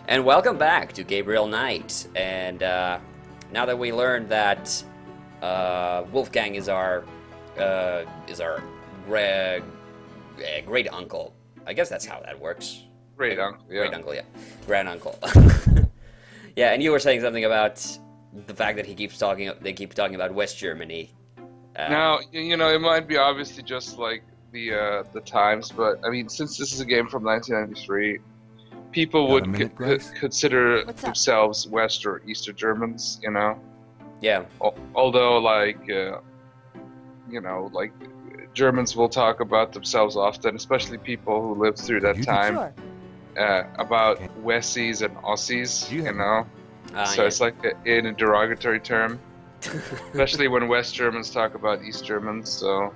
And welcome back to Gabriel Knight. And now that we learned that Wolfgang is our great uncle, I guess that's how that works. Great uncle, yeah. Great uncle, yeah. Grand uncle. Yeah, and you were saying something about the fact that they keep talking about West Germany. Now, you know, it might be obviously just like the times, but I mean, since this is a game from 1993, people would consider themselves West or Eastern Germans, you know. Yeah. Although, like, you know, like Germans will talk about themselves often, especially people who lived through that time, about Westies and Aussies, you know. So yeah. It's like in a derogatory term, especially when West Germans talk about East Germans. So.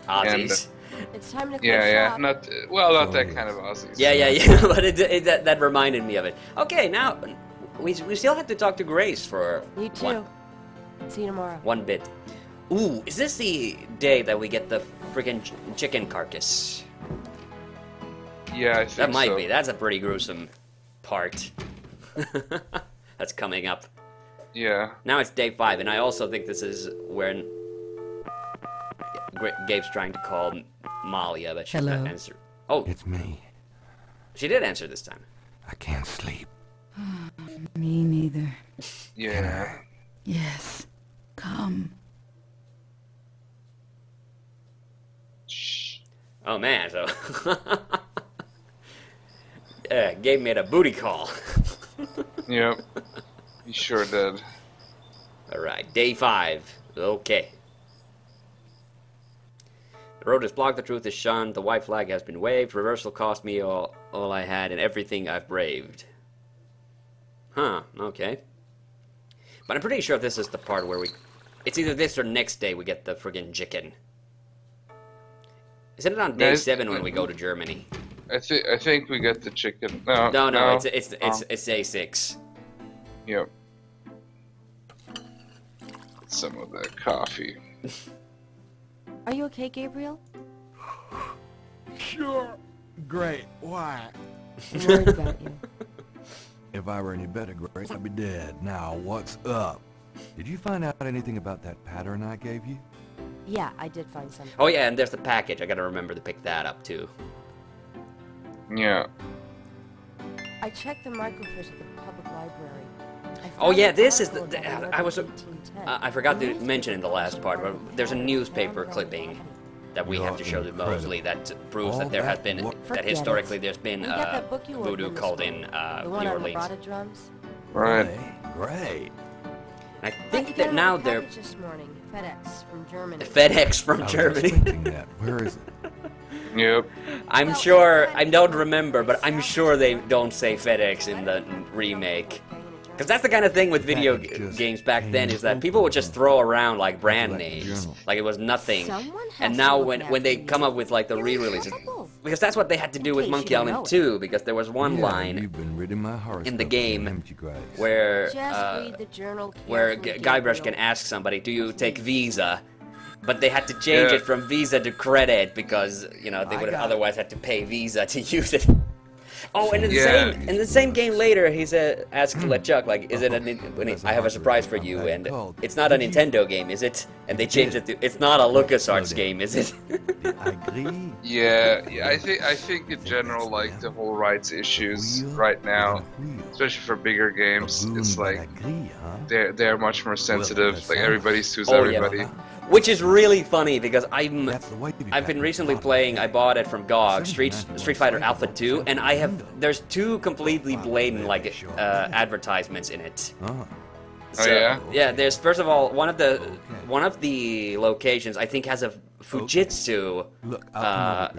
Aussies. It's time to shop. Not that kind of Aussies. Yeah. But that reminded me of it. Okay, now we still have to talk to Grace for you too. See you tomorrow. One bit. Ooh, is this the day that we get the freaking chicken carcass? Yeah, I think that might be. That's a pretty gruesome part. That's coming up. Yeah. Now it's day 5, and I also think this is when Gabe's trying to call Malia, but she's not answering. Oh, it's me. She did answer this time. I can't sleep. Me neither. Yeah. Yes. Come. Shh. Oh man, so yeah, Gabe made a booty call. Yep. He sure did. All right, day 5. Okay. The road is blocked, the truth is shunned, the white flag has been waved, reversal cost me all I had and everything I've braved. Huh, okay. But I'm pretty sure this is the part where it's either this or next day we get the friggin' chicken. Isn't it on day 7 when we go to Germany? I think we get the chicken. No, it's day 6. Yep. Some of that coffee. Are you okay, Gabriel? Sure. Great. Why? I'm worried about you. If I were any better, Grace, I'd be dead. Now, what's up? Did you find out anything about that pattern I gave you? Yeah, I did find something. Oh yeah, and there's the package. I gotta remember to pick that up too. Yeah. I checked the microfiche at the public library. Oh yeah, this is I forgot to mention in the last part, but there's a newspaper clipping that we have to show to Mosley that proves that there has been, that historically there's been voodoo cult in New Orleans. Right. Great. And I think that now they're this morning, FedEx from Germany. FedEx from Germany. Where is it? Yep. I'm sure, I don't remember, but I'm sure they don't say FedEx in the remake. Because that's the kind of thing with video games back then, is that people would just throw around like brand names, like it was nothing. And now when they come up with like the re-release, because that's what they had to do with Monkey Island 2, because there was one line in the game where Guybrush can ask somebody, do you take Visa? But they had to change it from Visa to credit because, you know, they would have otherwise had to pay Visa to use it. Oh, and in the same game later, he asked LeChuck, like, is it I have a surprise for you, and it's not a Nintendo game, is it? And they changed it to, it's not a LucasArts game, is it? Yeah, I think in general, like, the whole rights issues right now, especially for bigger games, it's like, they're much more sensitive, like, everybody sues everybody. Yeah. Which is really funny because I've been recently playing. I bought it from GOG, Street Fighter Alpha 2, and there's 2 completely blatant like advertisements in it. So, oh yeah. Yeah, there's first of all one of the locations I think has a Fujitsu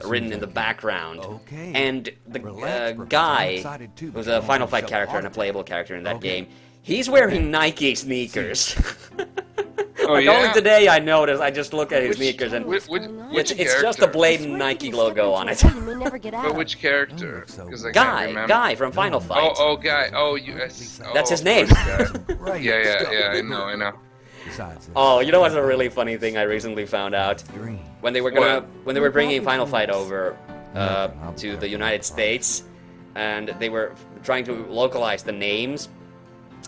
written in the background, and the guy who's a Final Fight character and a playable character in that game, he's wearing Nike sneakers. Oh, like yeah? only today I noticed. I just look at his sneakers and which it's just a blatant Nike logo on it. But which character? Guy from Final Fight. Oh, Guy. Oh, that's his name. Yeah. I know. Oh, you know what's a really funny thing I recently found out? When they were bringing Final Fight over to the United States, and they were trying to localize the names.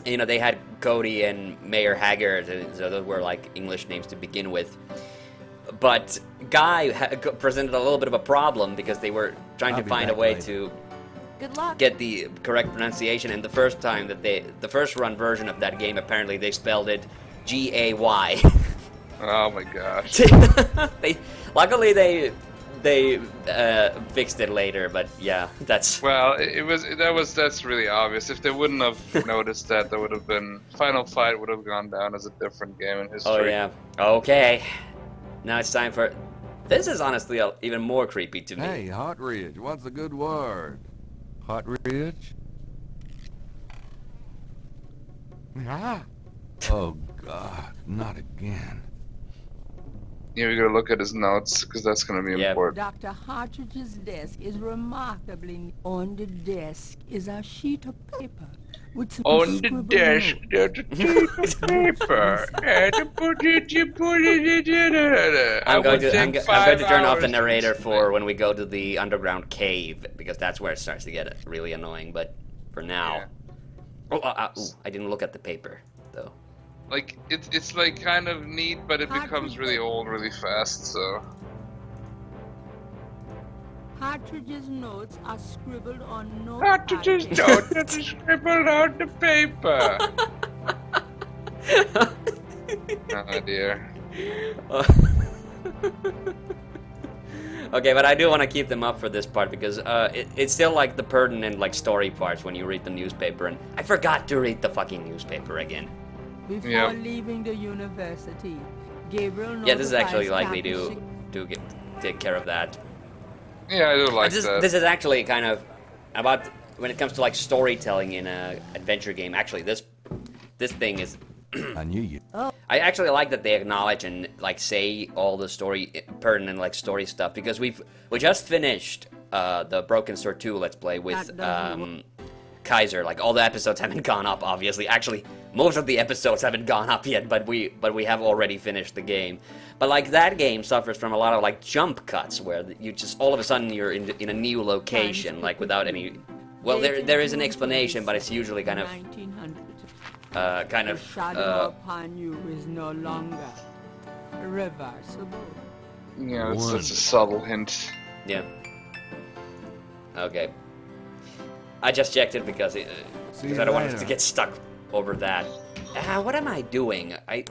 You know, they had Cody and Mayor Haggard, so those were like English names to begin with. But Guy presented a little bit of a problem because they were trying to find a way to Good luck. get the correct pronunciation, and the first time that the first run version of that game, apparently they spelled it G-A-Y. Oh my gosh. Luckily they fixed it later, but yeah, that's... Well, that's really obvious. If they wouldn't have noticed that, there would have been Final Fight would have gone down as a different game in history. Oh yeah. Okay. Now it's time for... This is honestly even more creepy to me. Hey, Hot Ridge, what's a good word? Hot Ridge? Ah. Oh, God, not again. Yeah, we gotta look at his notes, because that's gonna be Yeah. important. Dr. Hartridge's desk is remarkably neat. On the desk is a sheet of paper with some On the scribbled desk, notes. there's a piece of paper, and you put it in. I'm going to turn off the hours narrator to for when we go to the underground cave, because that's where it starts to get really annoying, but for now... Yeah. Ooh, I didn't look at the paper, though. Like, it's like kind of neat, but it becomes really old really fast, so... Hartridge's notes are scribbled on note Cartridge's note that is scribbled on the paper. Oh dear. Okay, but I do want to keep them up for this part because it's still like the pertinent like story parts when you read the newspaper, and I forgot to read the fucking newspaper again. Before Yep. leaving the university, Gabriel Yeah, this is actually notifies likely Captain to take care of that. Yeah, I do like this, that. this is actually kind of about when it comes to like storytelling in a adventure game. Actually, this thing is. I knew you. I actually like that they acknowledge and like say all the story pertinent like story stuff because we just finished the Broken Sword 2 Let's Play with Kaiser. Like all the episodes haven't gone up, obviously. Actually, most of the episodes haven't gone up yet, but we have already finished the game. But like that game suffers from a lot of like jump cuts where you just all of a sudden you're in a new location like without any. Well, there is an explanation, but it's usually kind of. 1900. The shadow upon you is no longer reversible. Yeah, it's a subtle hint. Yeah. Okay. I just checked it because I don't want us to get stuck over that. What am I doing? I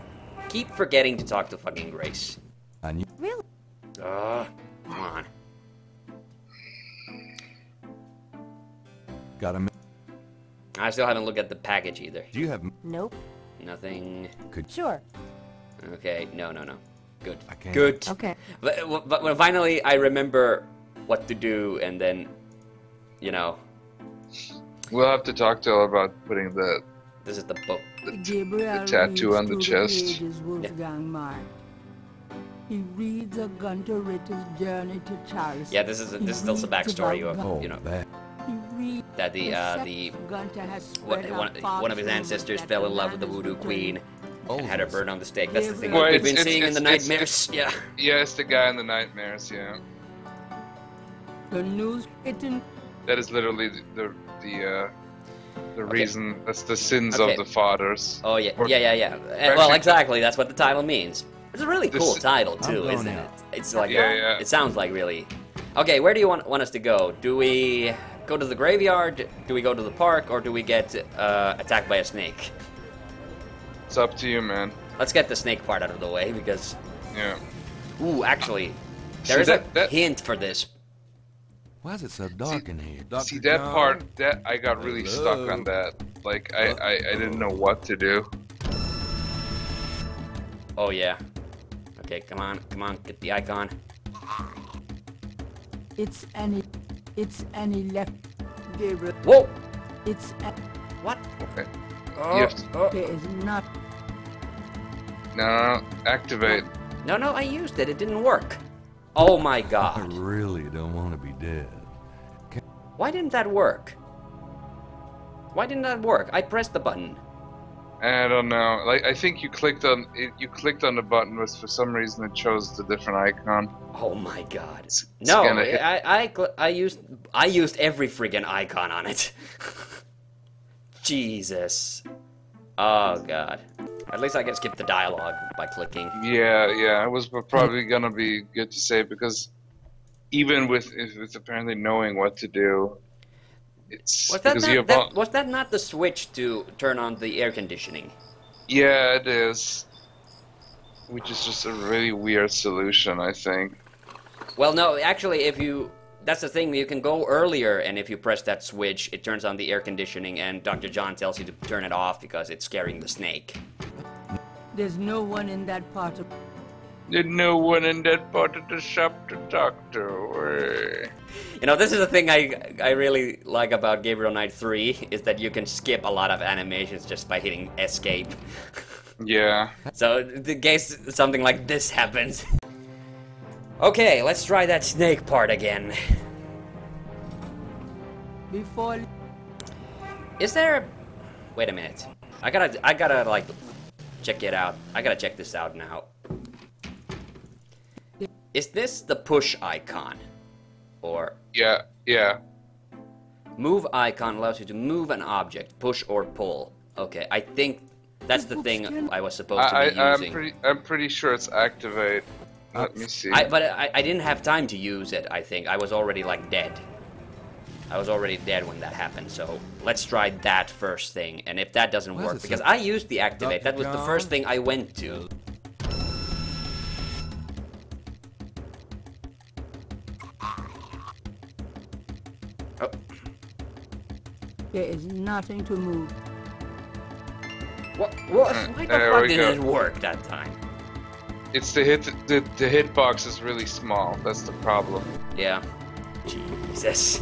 keep forgetting to talk to fucking Grace. I knew. Really? Come on. Got a. I still haven't looked at the package either. Do you have? Nope. Nothing. Sure. Okay. No. Good. I can't. Good. Okay. But when finally I remember what to do, and then, you know, We'll have to talk to her about putting the this is the book. Gabriel tattoo reads on the through chest. pages Wolfgang marked. He reads of Gunter Ritter's journey to Charleston. Yeah, this is still the backstory of, you know, That. He reads that the Gunter has spread one of his ancestors fell in love with the voodoo queen and had her burned on the stake. That's the thing Well, we've been it's- seeing in the it's- nightmares. Yeah. Yeah, it's the guy in the nightmares. Yeah, The news written that is literally the reason. That's the sins Okay. of the fathers. Oh yeah, Or- yeah. Well, exactly. That's what the title means. It's a really cool This- title too, I'm isn't going it? out. It's like Yeah. it sounds like really. Okay, where do you want us to go? Do we go to the graveyard? Do we go to the park, or do we get attacked by a snake? It's up to you, man. Let's get the snake part out of the way because. Yeah. Ooh, actually, See, there is a that- hint for this. Why is it so dark in here? See Dr. that John? part? That I got really stuck Hello? on that. Like I didn't know what to do. Oh yeah. Okay, come on, get the icon. it's an elect Gabriel. Whoa! It's an, What? Okay. Oh, You have to- there is not No, activate. No, I used it. It didn't work. Oh my I god. really don't want to be dead. Why didn't that work? Why didn't that work? I pressed the button. I don't know. Like I think you clicked on it. You clicked on the button, but for some reason it chose the different icon. Oh my god. It's No, gonna hit. I used every friggin' icon on it. Jesus. Oh god. At least I can skip the dialogue by clicking. Yeah. It was probably gonna be good to say because even with apparently knowing what to do, it's Was that because not you have was that not the switch to turn on the air conditioning? Yeah, it is. Which is just a really weird solution, I think. Well, no, actually, that's the thing, you can go earlier, and if you press that switch, it turns on the air conditioning, and Dr. John tells you to turn it off because it's scaring the snake. There's no one in that part of... There's no one in that part of the shop to talk to. You know, this is the thing I really like about Gabriel Knight 3, is that you can skip a lot of animations just by hitting escape. Yeah. So, in case something like this happens. Okay, let's try that snake part again. Before... Is there... Wait a minute. I gotta, like, check it out. I gotta check this out now. Is this the push icon? Or... Yeah. Move icon allows you to move an object, push or pull. Okay, I think that's the thing I was supposed to be using. I'm pretty sure it's activate. Let me see. But I didn't have time to use it, I think. I was already, like, dead. I was already dead when that happened, so let's try that first thing. And if that doesn't work, because I used the activate, that was the first thing I went to. Oh. There is nothing to move. What? Why the fuck didn't it work that time? It's the hitbox is really small. That's the problem. Yeah. Jesus.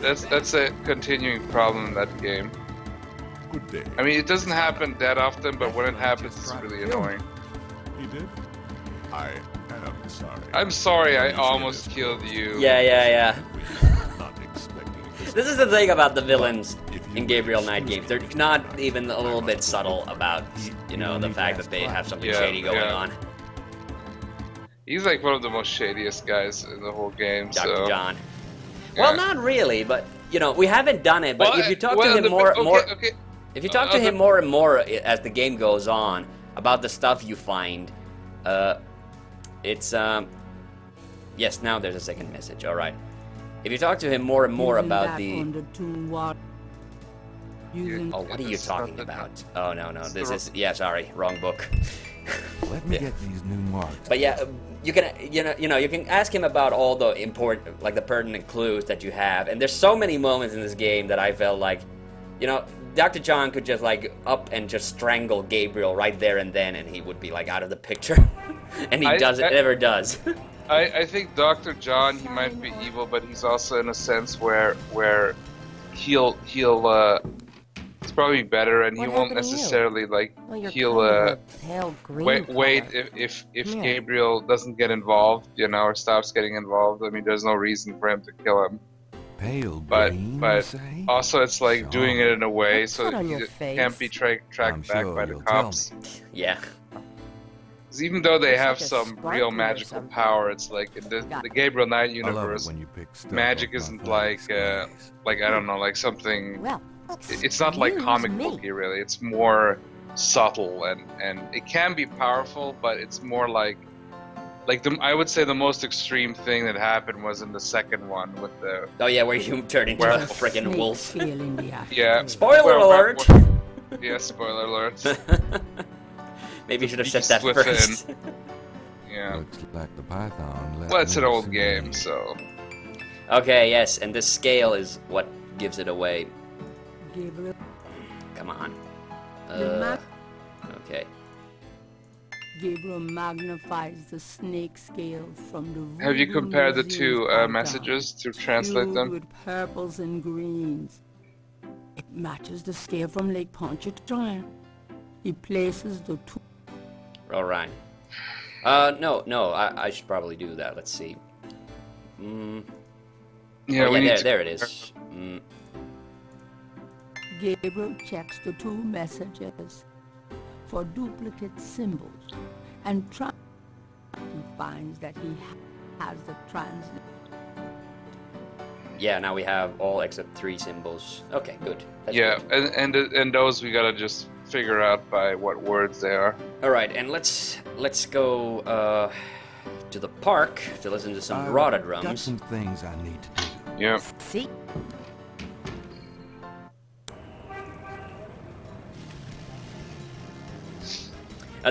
That's a continuing problem in that game. Good day. I mean, it doesn't happen that often, but when it happens, it's really annoying. He did? I am sorry. I'm sorry I almost killed you. Yeah. Not expecting this. This is the thing about the villains in Gabriel Knight games. They're not even a little bit subtle about, you know, the fact that they have something shady going on. He's like one of the most shadiest guys in the whole game. Dr. John. Yeah. Well, not really, but you know, we haven't done it. But if you talk to him if you talk to him more and more as the game goes on about the stuff you find, it's yes. Now there's a second message. All right. If you talk to him more and more about the oh, what are you talking about? Oh no, this is sorry, wrong book. Let me get these new marks. But yeah, you can you can ask him about all the important, like the pertinent clues that you have. And there's so many moments in this game that I felt like, you know, Dr. John could just like up and just strangle Gabriel right there and then, and he would be like out of the picture. And he never does. I think Dr. John, he might be evil, but he's also in a sense where he'll it's probably better, and he won't necessarily like he'll wait if Gabriel doesn't get involved, you know, or stops getting involved. I mean, there's no reason for him to kill him. Pale but green, also it's like doing it in a way so that he can't be tracked back by the cops. Yeah. Because even though they have some real magical power, it's like in the Gabriel Knight universe, magic isn't like I don't know, like something. It's not like comic booky really. It's more subtle and it can be powerful, but it's more like I would say the most extreme thing that happened was in the second one with the where you turn into a freaking wolf. Yeah. Spoiler alert. Yeah, spoiler alert. Maybe you should have said that first. Yeah. Looks like the python. Well, it's an old game, so. Okay, yes, and this scale is what gives it away. Gabriel. Come on. Okay. Gabriel magnifies the snake scale from the. Have you compared the two messages to translate them? With purples and greens. It matches the scale from Lake Pontchartrain. He places the two. All right. No. I should probably do that. Let's see. Yeah, there it is. Gabriel checks the two messages. for duplicate symbols, and he finds that he has the translation. Yeah, now we have all except 3 symbols. Okay, good. That's Yeah, good. and those we gotta just figure out by what words they are. All right, and let's go to the park to listen to some Rada Got drums. some things I need to do. Yeah. See?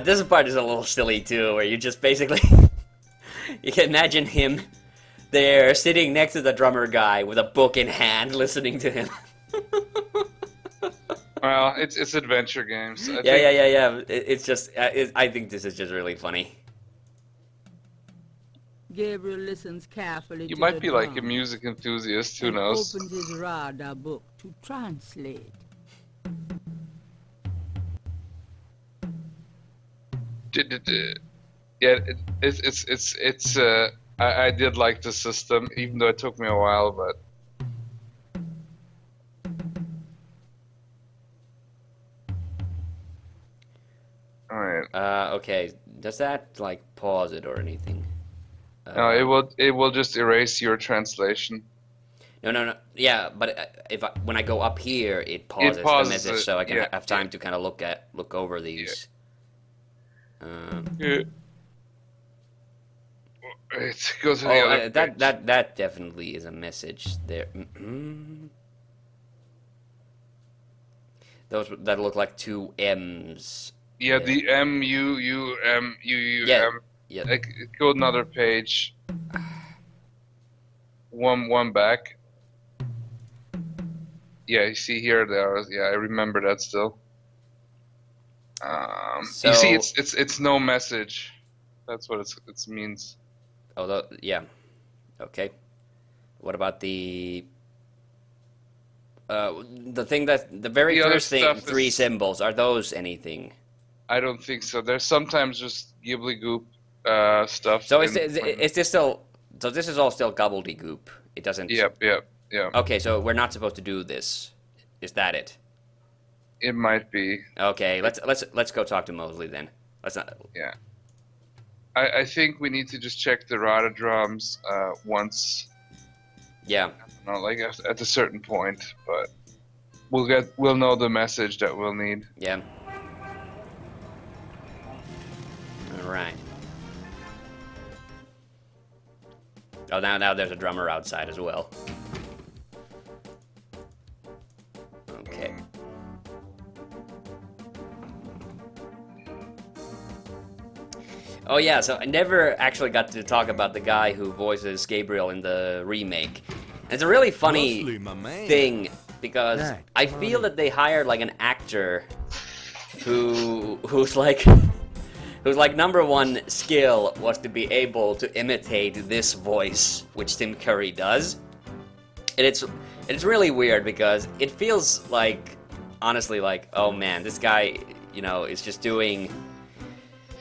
This part is a little silly too, where you just basically you can imagine him there sitting next to the drummer guy with a book in hand, listening to him. Well, it's adventure games. I think Yeah. It's just I think this is just really funny. Gabriel listens carefully you to might the be like a drum music enthusiast. Who and knows? opens his Rada book to translate. Yeah, it's. I did like the system, even though it took me a while, but. Alright. Okay. Does that like pause it or anything? No, it will just erase your translation. No. Yeah, but when I go up here, it pauses, pauses the message, it, so I can yeah, have time to kind of look over these. Yeah. It goes to the other page. that definitely is a message there. Those that look like 2 M's. Yeah, the M-U-U-M-U-U-M. Yeah. Like, go another page. One back. Yeah, you see here there. Yeah, I remember that still. You see, it's no message. That's what it means. Although, yeah. Okay. What about the thing that the very first thing, 3 symbols, are those anything? I don't think so. There's sometimes just Ghibli goop stuff. So is this still? So this is all still gobbledygook. It doesn't. Yep. Okay, so we're not supposed to do this. Is that it? It might be. Okay, let's go talk to Mosley then. Let's not. Yeah. I think we need to just check the Rada drums once. Yeah. I don't know, like at a certain point, but we'll know the message that we'll need. Yeah. All right. Oh, now there's a drummer outside as well. Okay. Oh yeah, so I never actually got to talk about the guy who voices Gabriel in the remake. And it's a really funny thing because I feel that they hired like an actor who's like number 1 skill was to be able to imitate this voice, which Tim Curry does. And it's really weird because it feels like, honestly, like, oh man, this guy, is just doing...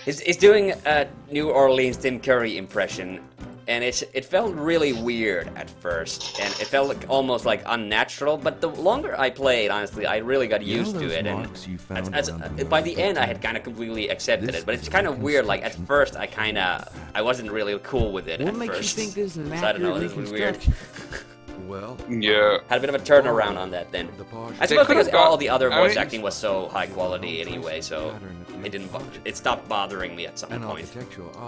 He's doing a New Orleans Tim Curry impression, and it felt really weird at first, and it felt like almost like unnatural, but the longer I played, honestly, I really got used to it, and by the end I had kind of completely accepted it, but it's kind of weird, like at first I wasn't really cool with it at first, so I don't know, it was weird. Well, yeah. Had a bit of a turnaround on that then. I suppose because all the other voice acting was so high quality anyway, so it stopped bothering me at some point.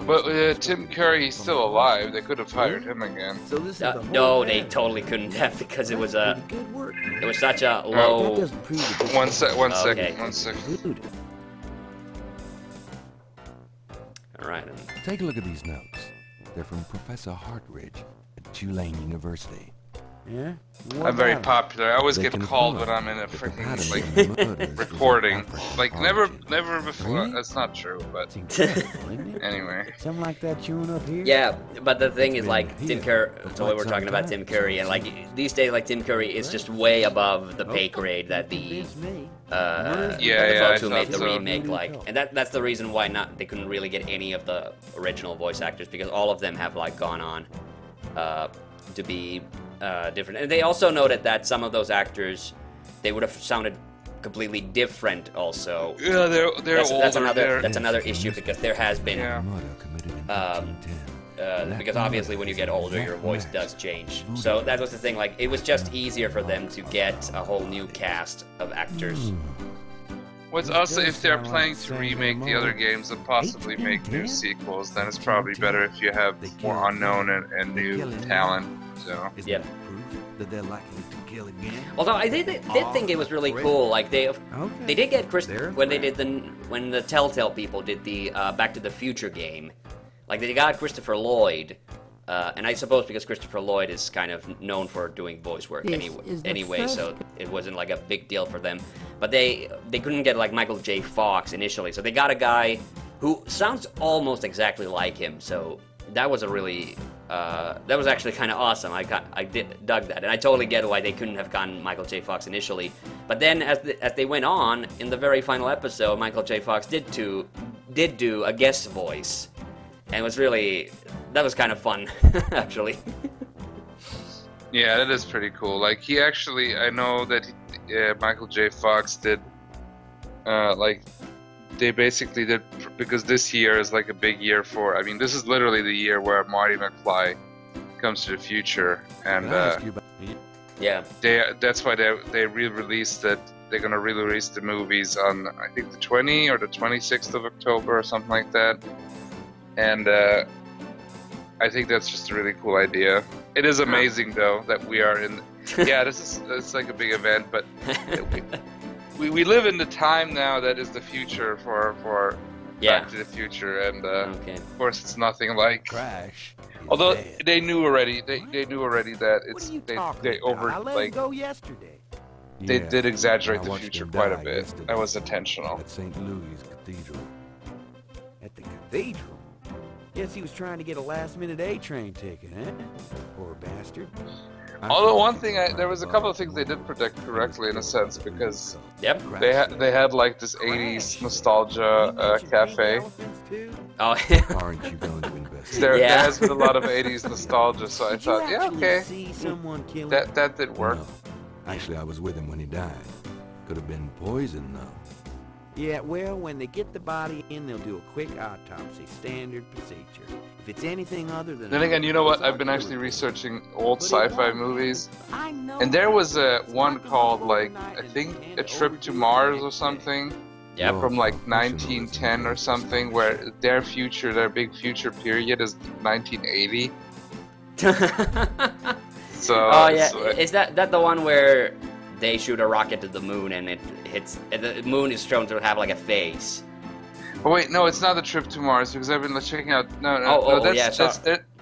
But Tim Curry, he's still alive. They could have hired him again. No, they totally couldn't have because it was such a low. One second. All right. Take a look at these notes. They're from Professor Hartridge at Tulane University. Yeah? I'm very popular. I always get called when I'm in a freaking recording. Like never before. That's not true, but anyway. Something like that chewing up here? Yeah, but the thing is, like, Tim Curry, so we were talking about Tim Curry, and like, these days, like, Tim Curry is just way above the pay grade that the folks who made the remake, like, and that's the reason why they couldn't really get any of the original voice actors, because all of them have, like, gone on to be different. And they also noted that some of those actors, they would have sounded completely different. Also, Yeah, they're that's older. another issue because there has been because obviously when you get older your voice does change. So that was the thing. Like it was just easier for them to get a whole new cast of actors. What's also, if they're planning to remake the other games and possibly make new sequels, then it's probably better if you have more unknown and new talent. So Yeah. That they're likely to kill again. Although I did think it was really cool. Like they did get when the Telltale people did the Back to the Future game. Like they got Christopher Lloyd, and I suppose because Christopher Lloyd is kind of known for doing voice work anyway, so it wasn't like a big deal for them. But they couldn't get like Michael J. Fox initially, so they got a guy who sounds almost exactly like him. So that was a really that was actually kind of awesome. I dug that, and I totally get why they couldn't have gotten Michael J. Fox initially. But then as they went on in the very final episode, Michael J. Fox did do a guest voice. And it was that was kind of fun, actually. yeah, that is pretty cool. Like he actually, I know that Michael J. Fox did, like they basically did, because this year is like a big year for. I mean, this is literally the year where Marty McFly comes to the future, and yeah, that's why they re-released it. They're gonna re-release the movies on I think the 20 or the 26th of October or something like that. And I think that's just a really cool idea. It is amazing, though, that we are in. Yeah, it's like a big event, but we live in the time now that is the future for Back to the Future, and of course it's nothing like Crash. Although they knew already, they knew already that it's they over I let like go yesterday. they Yeah, did exaggerate I the watched future him quite a die bit. yesterday. That was intentional. At St. Louis Cathedral. At the cathedral? Guess he was trying to get a last-minute A-train ticket, huh? Poor bastard. Although one thing, there was a couple of things they did predict correctly in a sense, because yep. they had like this 80s nostalgia cafe. Oh, Aren't you going to invest? There Yeah. has been a lot of 80s nostalgia, so I thought, yeah, okay, See someone kill him? that did work. No. Actually, I was with him when he died. Could have been poison, though. Yeah, well, when they get the body in, they'll do a quick autopsy, standard procedure. If it's anything other than... Then again, you know what? I've been actually researching old sci-fi movies, and there was one called, like, I think A Trip to Mars or something, yep. from like 1910 or something, where their big future period is 1980. So, oh yeah, is that the one where they shoot a rocket to the moon and it hits? The moon is shown to have like a face. Oh wait, no, it's not A Trip to Mars, because I've been checking out. No,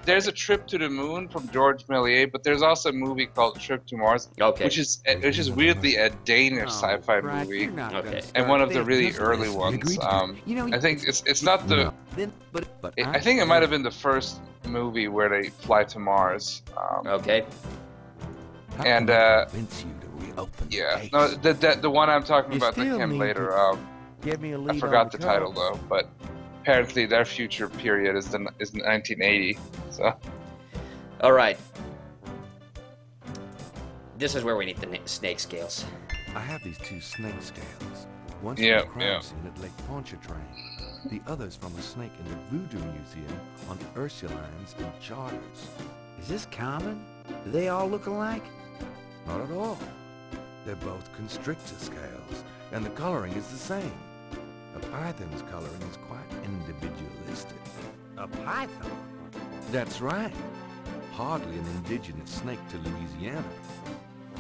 there's A Trip to the Moon from George Méliès, but there's also a movie called Trip to Mars, Okay. which is weirdly a Danish sci-fi movie, Okay. and one of the really early ones. I think it's not the. I think it might have been the first movie where they fly to Mars. Okay. And Convince you to reopen the yeah, case. no, the one I'm talking about that still came need later. Get me a lead I forgot on the the title though, but apparently their future period is 1980. So All right. This is where we need the snake scales. I have these two snake scales. One Yeah, from a crime yeah. scene at Lake Pontchartrain. The other's from a snake in the Voodoo Museum on Ursulines and Charters. Is this common? Do they all look alike? Not at all. They're both constrictor scales, and the coloring is the same. A python's coloring is quite individualistic. A python? That's right. Hardly an indigenous snake to Louisiana.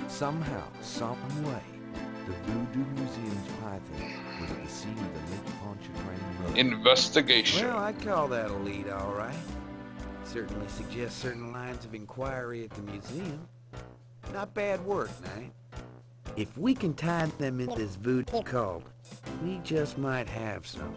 Somehow, some way, the Voodoo Museum's python was at the scene of the Lake Pontchartrain murder. investigation. Well, I'd call that a lead, all right. Certainly suggests certain lines of inquiry at the museum. Not bad work, Knight. If we can tie them in this voodoo cult, we just might have something.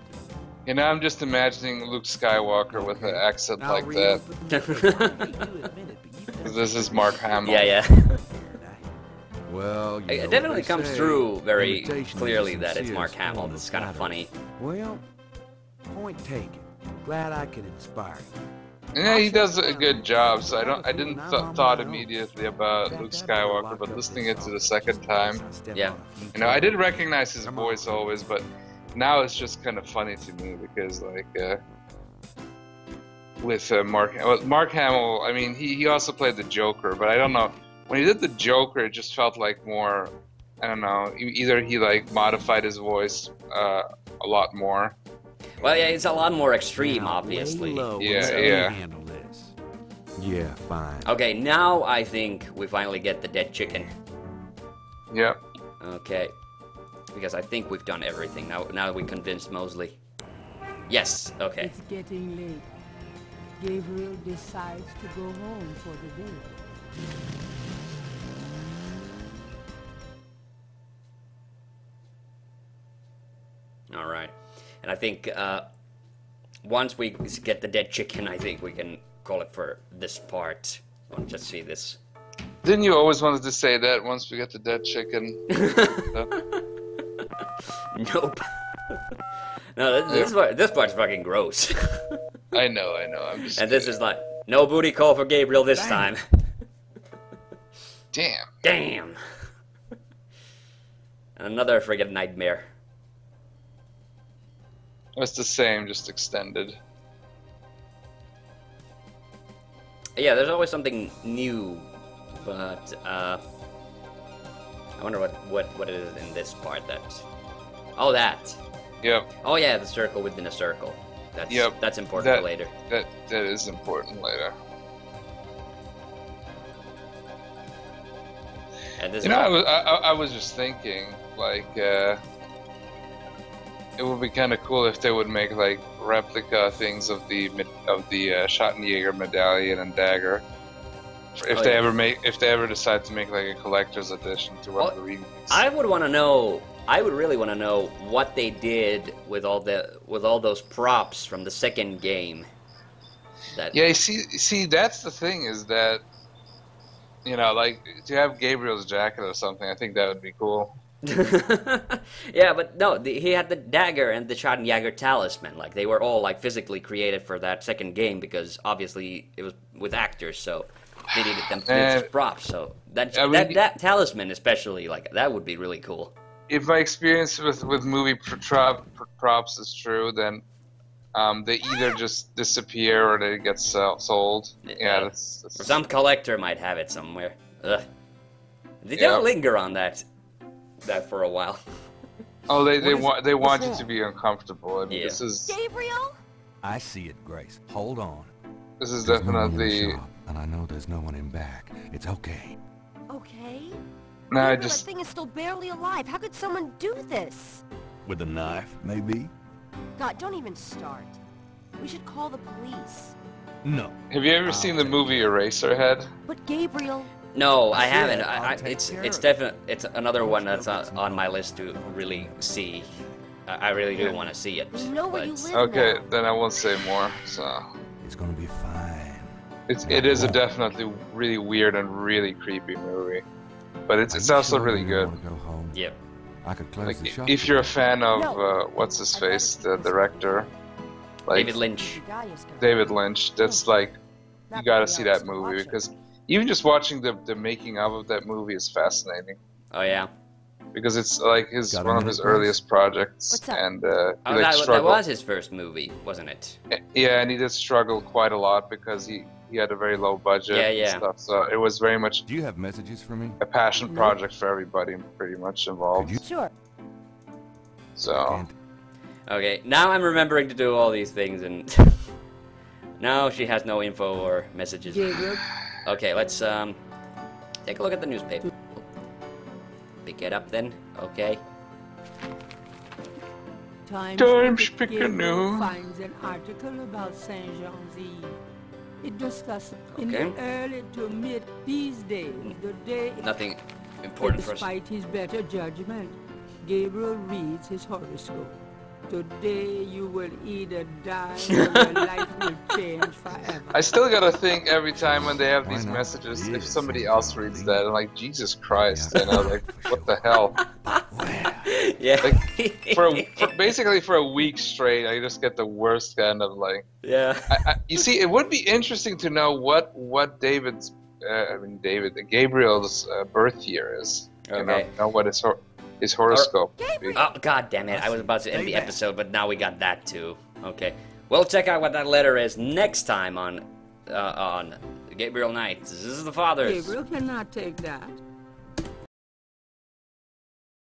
You know, I'm just imagining Luke Skywalker with an accent I'll like that. reopen the case. I hate to admit it, but you've done This is Mark Hamill. Yeah. something here, Knight. Well, you know It what definitely they comes say, through very imitation is clearly the that it's Mark sincerest Hamill. form It's of kind of flattery. funny. Well, point taken. Glad I could inspire you. Yeah, he does a good job. So I didn't thought immediately about Luke Skywalker, but listening it to the second time, Yeah. you know, I did recognize his voice always, but now it's just kind of funny to me because like with Mark Hamill, I mean, he also played the Joker, but I don't know, when he did the Joker, it just felt like more, I don't know, either he like modified his voice a lot more. Well, yeah, it's a lot more extreme, obviously. Yeah. Yeah, fine. Okay, now I think we finally get the dead chicken. Yeah. Okay. Because I think we've done everything. Now we convinced Mosley. Yes, okay. It's getting late. Gabriel decides to go home for the day. Alright. And I think once we get the dead chicken, I think we can call it for this part. I'll just see this. Didn't you always wanted to say that once we get the dead chicken? Nope. No, this part's fucking gross. I know. I'm just. And this is like, no booty call for Gabriel this time. Damn. Damn. Another friggin' nightmare. It's the same, just extended. Yeah, there's always something new, but I wonder what it is in this part that. Oh, that. Yep. Oh yeah, the circle within a circle. That's important for later. That is important later. And this You know, I was just thinking, like, it would be kind of cool if they would make like replica things of the Schottenjäger medallion and dagger. If they ever decide to make like a collector's edition to one of the remakes. I would really want to know what they did with all those props from the second game. Yeah, see, that's the thing is that, you know, like to have Gabriel's jacket or something. I think that would be cool. Yeah, but no, he had the dagger and the Schottenjäger talisman. Like they were all like physically created for that second game because obviously it was with actors, so they needed them as props. So that talisman especially, like that would be really cool. If my experience with movie props is true, then they either just disappear or they get sold. Yeah, that's... Or some collector might have it somewhere. Ugh. They don't linger on that for a while. Oh, they want you to be uncomfortable. I mean, this is Gabriel? I see it, Grace. Hold on. This is There's no one in definitely. the shop, and I know there's no one in back. It's okay. Okay. No, Gabriel, that thing is still barely alive. How could someone do this? With a knife, maybe? God, don't even start. We should call the police. No. Have you ever seen the movie Eraserhead? But Gabriel... No, I haven't. It's another one that's on my list to really see. I really do want to see it. We know where you live Okay, now. then I won't say more. So It's gonna be fine. it is a definitely really weird and really creepy movie, but it's also really good. Go home? Yep. I could close Like the shop. if you're a fan of what's his face, the director, like David Lynch. David Lynch, that's like you gotta see that movie because even just watching the making of that movie is fascinating. Oh yeah. Because it's like one of his earliest projects, and he that was his first movie, wasn't it? Yeah, and he did struggle quite a lot because he had a very low budget and stuff. So it was very much. Do you have messages for me? A passion project for everybody, pretty much involved. Sure. So. Okay, now I'm remembering to do all these things, and now she has no info or messages. Okay, let's take a look at the newspaper. Pick it up then. Okay. Times Picayune finds an article about Saint Jean's Eve. It discusses in the early to mid these days, the day. Nothing important for us. Despite his better judgment, Gabriel reads his horoscope. Today you will either die or your life will change forever. I still gotta think every time when they have these messages, if somebody else reads that, I'm like, Jesus Christ, you know, like, what the hell? Yeah. Like, basically for a week straight, I just get the worst kind of like. Yeah. You see, it would be interesting to know what Gabriel's birth year is. Okay. You know what his horoscope. Oh, god damn it. I was about to end the episode, but now we got that too. Okay. We'll check out what that letter is next time on Gabriel Knight. This is the Fathers. Gabriel cannot take that.